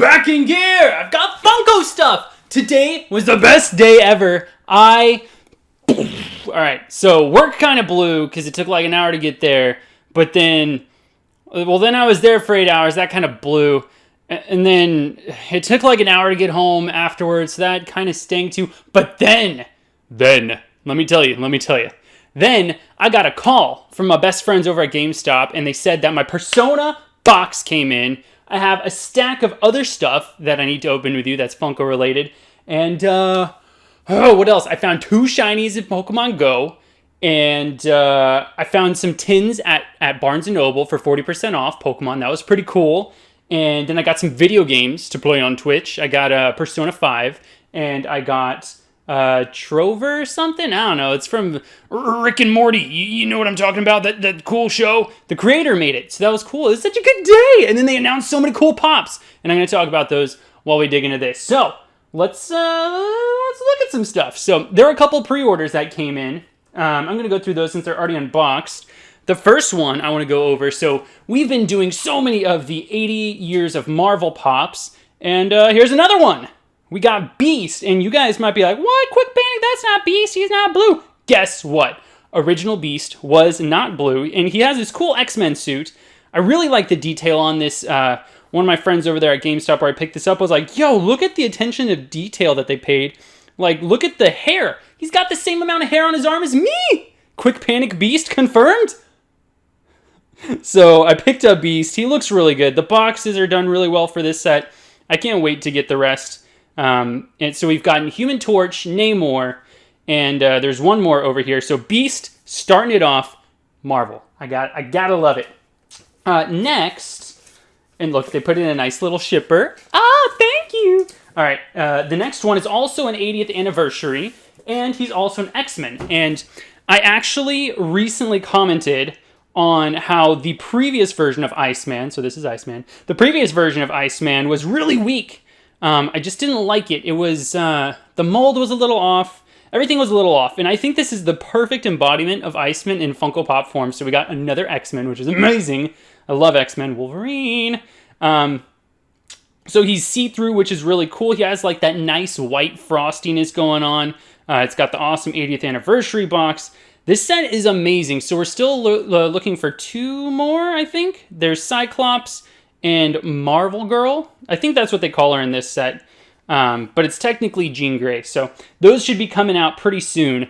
back in gear. I've got Funko stuff. Today was the best day ever. Alright, so work kind of blew because it took like an hour to get there. But then I was there for 8 hours. That kind of blew. And then it took like an hour to get home afterwards. So that kind of stank too. But then, let me tell you. Then I got a call from my best friends over at GameStop, and they said that my Persona box came in. I have a stack of other stuff that I need to open with you that's Funko related. And, what else? I found 2 shinies in Pokemon Go. And I found some tins at Barnes & Noble for 40% off Pokemon. That was pretty cool. And then I got some video games to play on Twitch. I got Persona 5, and I got Trover or something? I don't know. It's from Rick and Morty. You know what I'm talking about? That cool show? The creator made it, so that was cool. It was such a good day. And then they announced so many cool pops. And I'm going to talk about those while we dig into this. So, let's look at some stuff. So, there are a couple pre-orders that came in. I'm going to go through those since they're already unboxed. The first one I want to go over. So, we've been doing so many of the 80 years of Marvel pops. And here's another one. We got Beast, and you guys might be like, what? Kwikpanik, that's not Beast, he's not blue. Guess what? Original Beast was not blue, and he has this cool X-Men suit. I really like the detail on this. One of my friends over there at GameStop where I picked this up was like, yo, look at the attention to detail that they paid. Like, look at the hair. He's got the same amount of hair on his arm as me. Kwikpanik Beast confirmed. So I picked up Beast. He looks really good. The boxes are done really well for this set. I can't wait to get the rest. And so we've gotten Human Torch, Namor, and there's one more over here. So Beast, starting it off, Marvel. I gotta love it. Next, and look, they put in a nice little shipper. Ah, thank you. All right, the next one is also an 80th anniversary, and he's also an X-Men. And I actually recently commented on how the previous version of Iceman, so this is Iceman, the previous version of Iceman was really weak. I just didn't like it. It was, the mold was a little off. Everything was a little off. And I think this is the perfect embodiment of Iceman in Funko Pop form. So we got another X-Men, which is amazing. I love X-Men. Wolverine. So he's see-through, which is really cool. He has like that nice white frostiness going on. It's got the awesome 80th anniversary box. This set is amazing. So we're still looking for 2 more, I think. There's Cyclops and Marvel Girl. I think that's what they call her in this set. But it's technically Jean Grey. So those should be coming out pretty soon.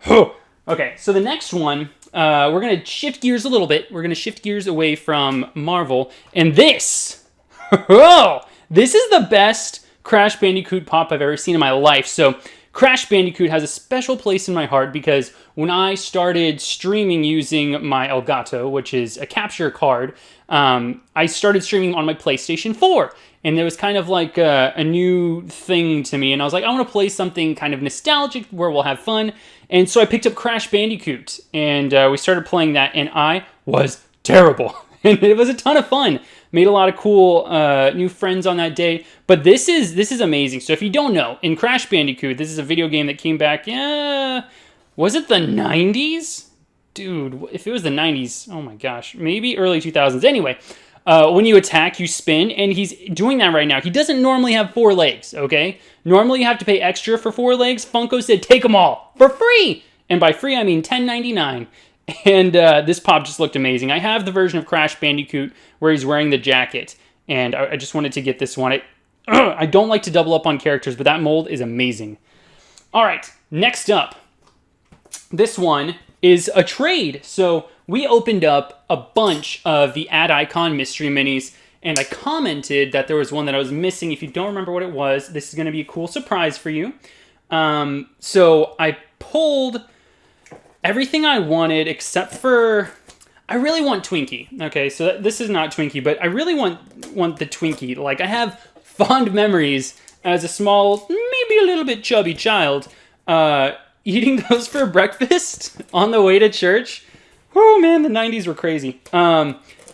Okay, so the next one, we're going to shift gears a little bit. We're going to shift gears away from Marvel. And this, this is the best Crash Bandicoot pop I've ever seen in my life. So Crash Bandicoot has a special place in my heart because when I started streaming using my Elgato, which is a capture card, I started streaming on my PlayStation 4. And it was kind of like a new thing to me. And I was like, I want to play something kind of nostalgic where we'll have fun. And so I picked up Crash Bandicoot. And we started playing that. And I was terrible. And it was a ton of fun. Made a lot of cool new friends on that day. But this is amazing. So if you don't know, in Crash Bandicoot, this is a video game that came back, was it the 90s? Dude, if it was the 90s, oh my gosh, maybe early 2000s. Anyway, when you attack, you spin, and he's doing that right now. He doesn't normally have 4 legs, okay? Normally you have to pay extra for 4 legs. Funko said, take them all for free. And by free, I mean $10.99. And this pop just looked amazing. I have the version of Crash Bandicoot where he's wearing the jacket, and I just wanted to get this one. I don't like to double up on characters, but that mold is amazing. All right, next up. This one is a trade. So we opened up a bunch of the Ad Icon mystery minis, and I commented that there was one that I was missing. If you don't remember what it was, this is going to be a cool surprise for you. So I pulled everything I wanted except for, I really want Twinkie. Okay, so this is not Twinkie, but I really want the Twinkie. Like, I have fond memories as a small, maybe a little bit chubby child, eating those for breakfast on the way to church. Oh man, the 90s were crazy.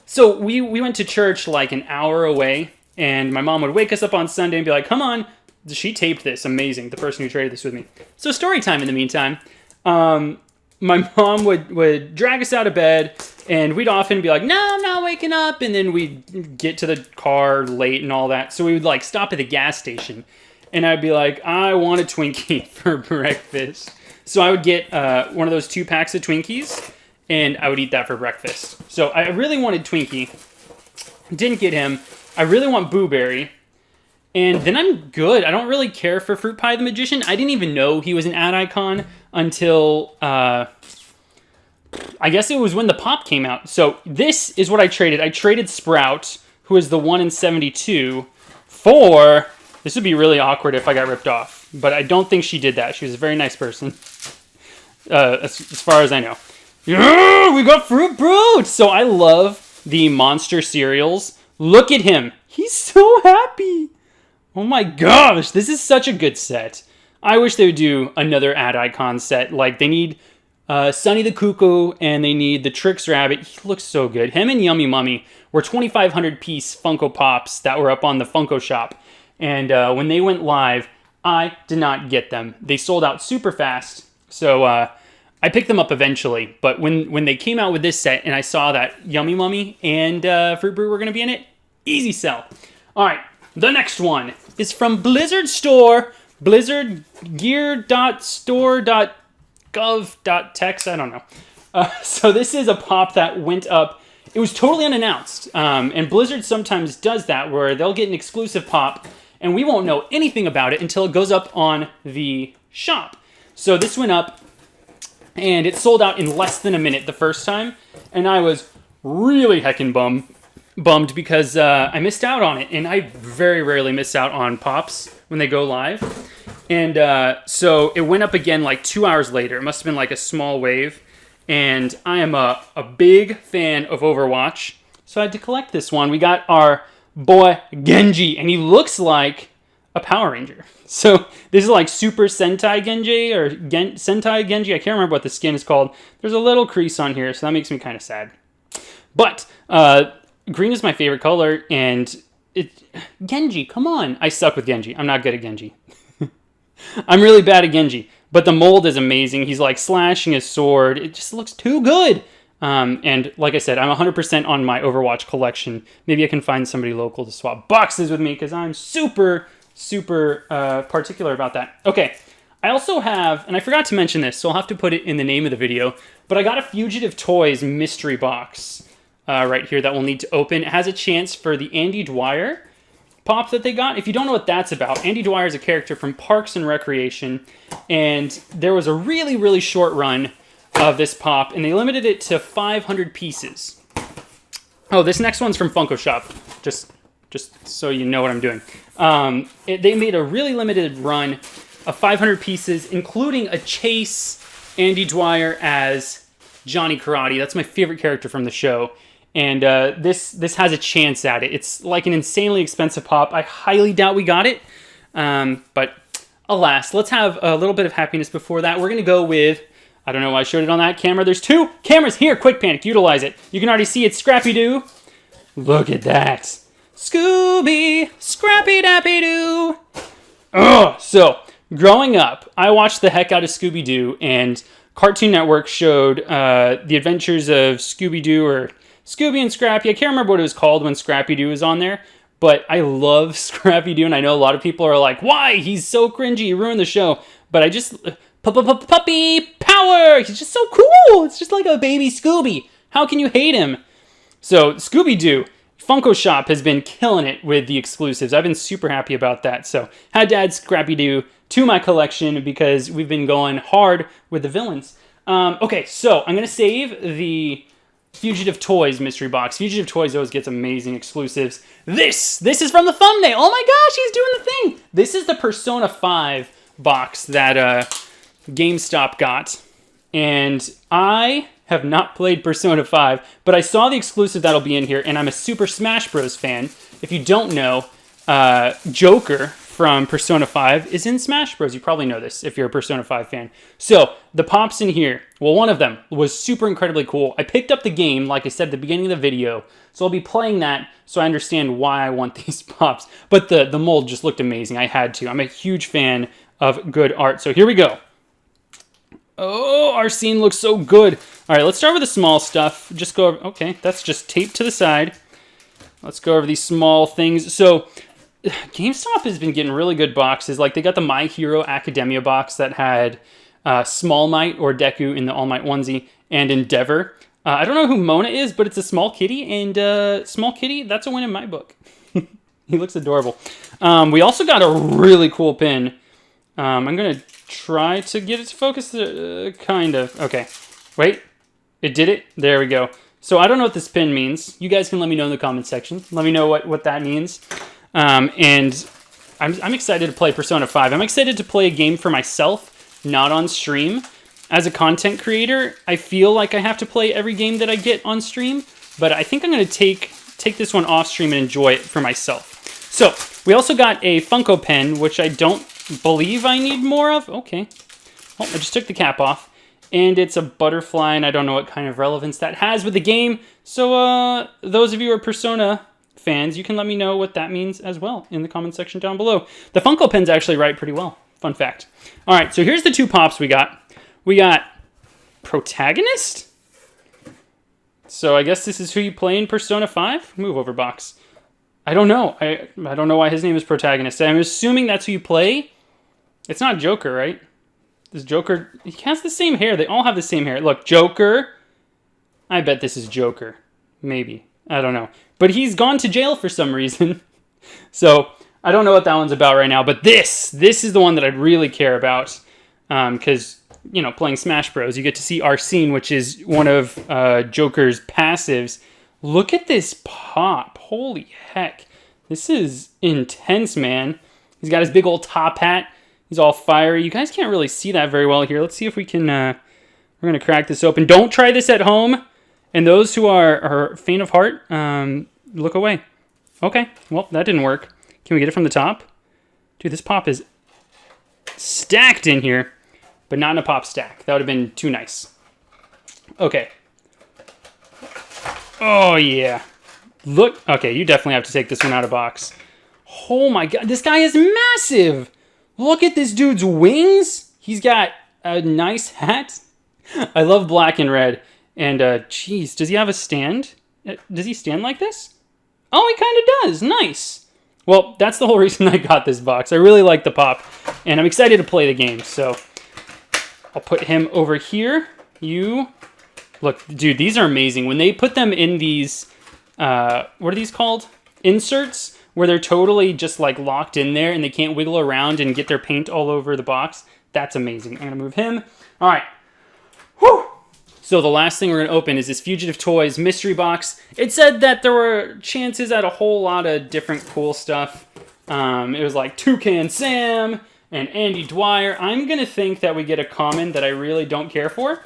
So we went to church like an hour away, and my mom would wake us up on Sunday and be like, come on. She taped this. Amazing. The person who traded this with me. So story time in the meantime. My mom would drag us out of bed, And we'd often be like, no, I'm not waking up. And then we'd get to the car late and all that. So we would like stop at the gas station. And I'd be like, I want a Twinkie for breakfast. So I would get one of those 2 packs of Twinkies. And I would eat that for breakfast. So I really wanted Twinkie. Didn't get him. I really want Boo Berry. And then I'm good. I don't really care for Fruit Pie the Magician. I didn't even know he was an ad icon until, I guess it was when the pop came out. So this is what I traded. I traded Sprout, who is the 1 in 72, for... This would be really awkward if I got ripped off. But I don't think she did that. She was a very nice person. As far as I know. Yeah, we got Fruit Brute! So I love the monster cereals. Look at him. He's so happy. Oh my gosh, this is such a good set. I wish they would do another ad icon set. Like, they need Sonny the Cuckoo, and they need the Trix Rabbit. He looks so good. Him and Yummy Mummy were 2,500 piece Funko Pops that were up on the Funko shop. And when they went live, I did not get them. They sold out super fast. So I picked them up eventually. But when they came out with this set, and I saw that Yummy Mummy and Fruit Brew were going to be in it, easy sell. All right. The next one is from Blizzard Store, blizzardgear.store.gov.text, I don't know. So this is a pop that went up. It was totally unannounced. And Blizzard sometimes does that where they'll get an exclusive pop and we won't know anything about it until it goes up on the shop. So this went up and it sold out in less than a minute the first time. And I was really heckin' bummed because I missed out on it, and I very rarely miss out on pops when they go live. And so it went up again like 2 hours later. It must have been like a small wave, and I am a big fan of Overwatch, so I had to collect this one. We got our boy Genji, and he looks like a Power Ranger. So this is like Super Sentai Genji or Sentai Genji. I can't remember what the skin is called. There's a little crease on here, so that makes me kind of sad. But green is my favorite color, and Genji, come on. I suck with Genji. I'm not good at Genji. I'm really bad at Genji, but the mold is amazing. He's like slashing his sword. It just looks too good. And like I said, I'm 100% on my Overwatch collection. Maybe I can find somebody local to swap boxes with me because I'm super particular about that. Okay, I also have, and I forgot to mention this, so I'll have to put it in the name of the video, but I got a Fugitive Toys mystery box. Right here that we'll need to open. It has a chance for the Andy Dwyer pop that they got. If you don't know what that's about, Andy Dwyer is a character from Parks and Recreation, and there was a really short run of this pop, and they limited it to 500 pieces. Oh, this next one's from Funko Shop, just so you know what I'm doing. They made a really limited run of 500 pieces, including a Chase Andy Dwyer as Johnny Karate. That's my favorite character from the show. And this has a chance at it. It's like an insanely expensive pop. I highly doubt we got it. But alas, let's have a little bit of happiness before that. We're going to go with, I don't know why I showed it on that camera. There's 2 cameras here. Kwikpanik, utilize it. You can already see it's Scrappy Doo. Look at that. Scooby, Scrappy Dappy Doo. Oh, so growing up, I watched the heck out of Scooby Doo, and Cartoon Network showed The Adventures of Scooby Doo, or Scooby and Scrappy. I can't remember what it was called when Scrappy Doo was on there, but I love Scrappy Doo, and I know a lot of people are like, why? He's so cringy, he ruined the show. But I just, puppy power! He's just so cool! It's just like a baby Scooby. How can you hate him? So, Scooby Doo, Funko Shop has been killing it with the exclusives. I've been super happy about that. So, had to add Scrappy Doo to my collection because we've been going hard with the villains. Okay, so I'm going to save the Fugitive Toys mystery box. Fugitive Toys always gets amazing exclusives. This is from the thumbnail. Oh my gosh, he's doing the thing. This is the Persona 5 box that GameStop got. And I have not played Persona 5, but I saw the exclusive that'll be in here, and I'm a Super Smash Bros. Fan. If you don't know, Joker from Persona 5 is in Smash Bros. You probably know this if you're a Persona 5 fan. So, the pops in here, well, one of them was super incredibly cool. I picked up the game, like I said at the beginning of the video, so I'll be playing that so I understand why I want these pops. But the mold just looked amazing. I had to. I'm a huge fan of good art. So here we go. Oh, our scene looks so good. All right, let's start with the small stuff. Just go over, okay, that's just taped to the side. Let's go over these small things. So GameStop has been getting really good boxes. Like they got the My Hero Academia box that had Small Might or Deku in the All Might onesie and Endeavor. I don't know who Mona is, but it's a small kitty, and small kitty, that's a win in my book. He looks adorable. We also got a really cool pin. I'm going to try to get it to focus, kind of. Okay, wait, it did it? There we go. So I don't know what this pin means. You guys can let me know in the comment section. Let me know what that means. And I'm excited to play Persona 5. I'm excited to play a game for myself, not on stream. As a content creator, I feel like I have to play every game that I get on stream, but I think I'm going to take this one off stream and enjoy it for myself. So, we also got a Funko pen, which I don't believe I need more of. Okay. Well, I just took the cap off. And it's a butterfly, and I don't know what kind of relevance that has with the game. So, those of you who are Persona fans, you can let me know what that means as well in the comment section down below. The Funko pens actually write pretty well. Fun fact. All right, so here's the two pops we got. We got Protagonist. So I guess this is who you play in Persona 5? Move over, box. I don't know. I don't know why his name is Protagonist. I'm assuming that's who you play. It's not Joker, right? This Joker, he has the same hair. They all have the same hair. Look, Joker. I bet this is Joker. Maybe. I don't know. But he's gone to jail for some reason. So I don't know what that one's about right now. But this is the one that I really care about. Because, you know, playing Smash Bros, you get to see Arsene, which is one of Joker's passives. Look at this pop. Holy heck. This is intense, man. He's got his big old top hat. He's all fiery. You guys can't really see that very well here. Let's see if we can... we're going to crack this open. Don't try this at home. And those who are faint of heart, look away. Okay. Well, that didn't work. Can we get it from the top? Dude, this pop is stacked in here. But not in a pop stack. That would have been too nice. Okay. Oh, yeah. Look. Okay, you definitely have to take this one out of box. Oh, my God. This guy is massive. Look at this dude's wings. He's got a nice hat. I love black and red. And, geez, does he have a stand? Does he stand like this? Oh, he kind of does. Nice. Well, that's the whole reason I got this box. I really like the pop. And I'm excited to play the game, so... I'll put him over here. You, look, dude, these are amazing. When they put them in these, what are these called? Inserts, where they're totally just like locked in there and they can't wiggle around and get their paint all over the box. That's amazing. I'm gonna move him. All right. Whew. So the last thing we're gonna open is this Fugitive Toys mystery box. It said that there were chances at a whole lot of different cool stuff. It was like Toucan Sam and Andy Dwyer. I'm going to think that we get a common that I really don't care for.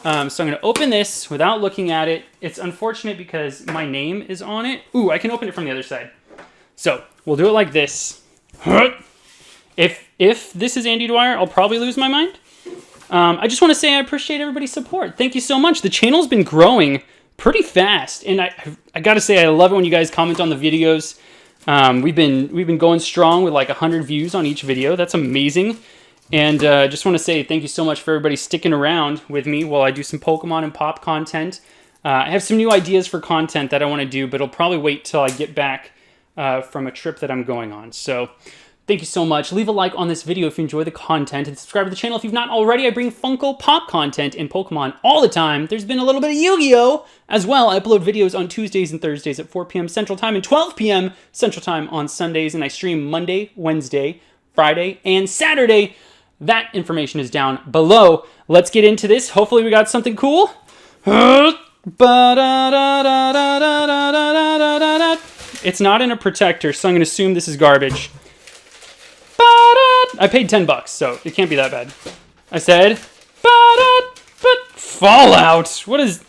So I'm going to open this without looking at it. It's unfortunate because my name is on it. Ooh, I can open it from the other side. So we'll do it like this. If this is Andy Dwyer, I'll probably lose my mind. I just want to say I appreciate everybody's support. Thank you so much. The channel's been growing pretty fast. And I got to say, I love it when you guys comment on the videos. We've been going strong with like 100 views on each video. That's amazing. And just want to say thank you so much for everybody sticking around with me while I do some Pokemon and Pop content. I have some new ideas for content that I want to do, but it'll probably wait till I get back from a trip that I'm going on. So thank you so much. Leave a like on this video if you enjoy the content, and subscribe to the channel if you've not already. I bring Funko Pop content and Pokemon all the time. There's been a little bit of Yu-Gi-Oh! As well. I upload videos on Tuesdays and Thursdays at 4 p.m. Central Time and 12 p.m. Central Time on Sundays, and I stream Monday, Wednesday, Friday, and Saturday. That information is down below. Let's get into this. Hopefully we got something cool. It's not in a protector, so I'm going to assume this is garbage. I paid $10, so it can't be that bad. I said, Fallout. What is...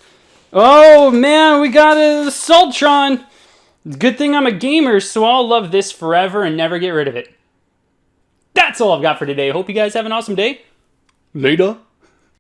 Oh, man, we got a Sultron. Good thing I'm a gamer, so I'll love this forever and never get rid of it. That's all I've got for today. Hope you guys have an awesome day. Later.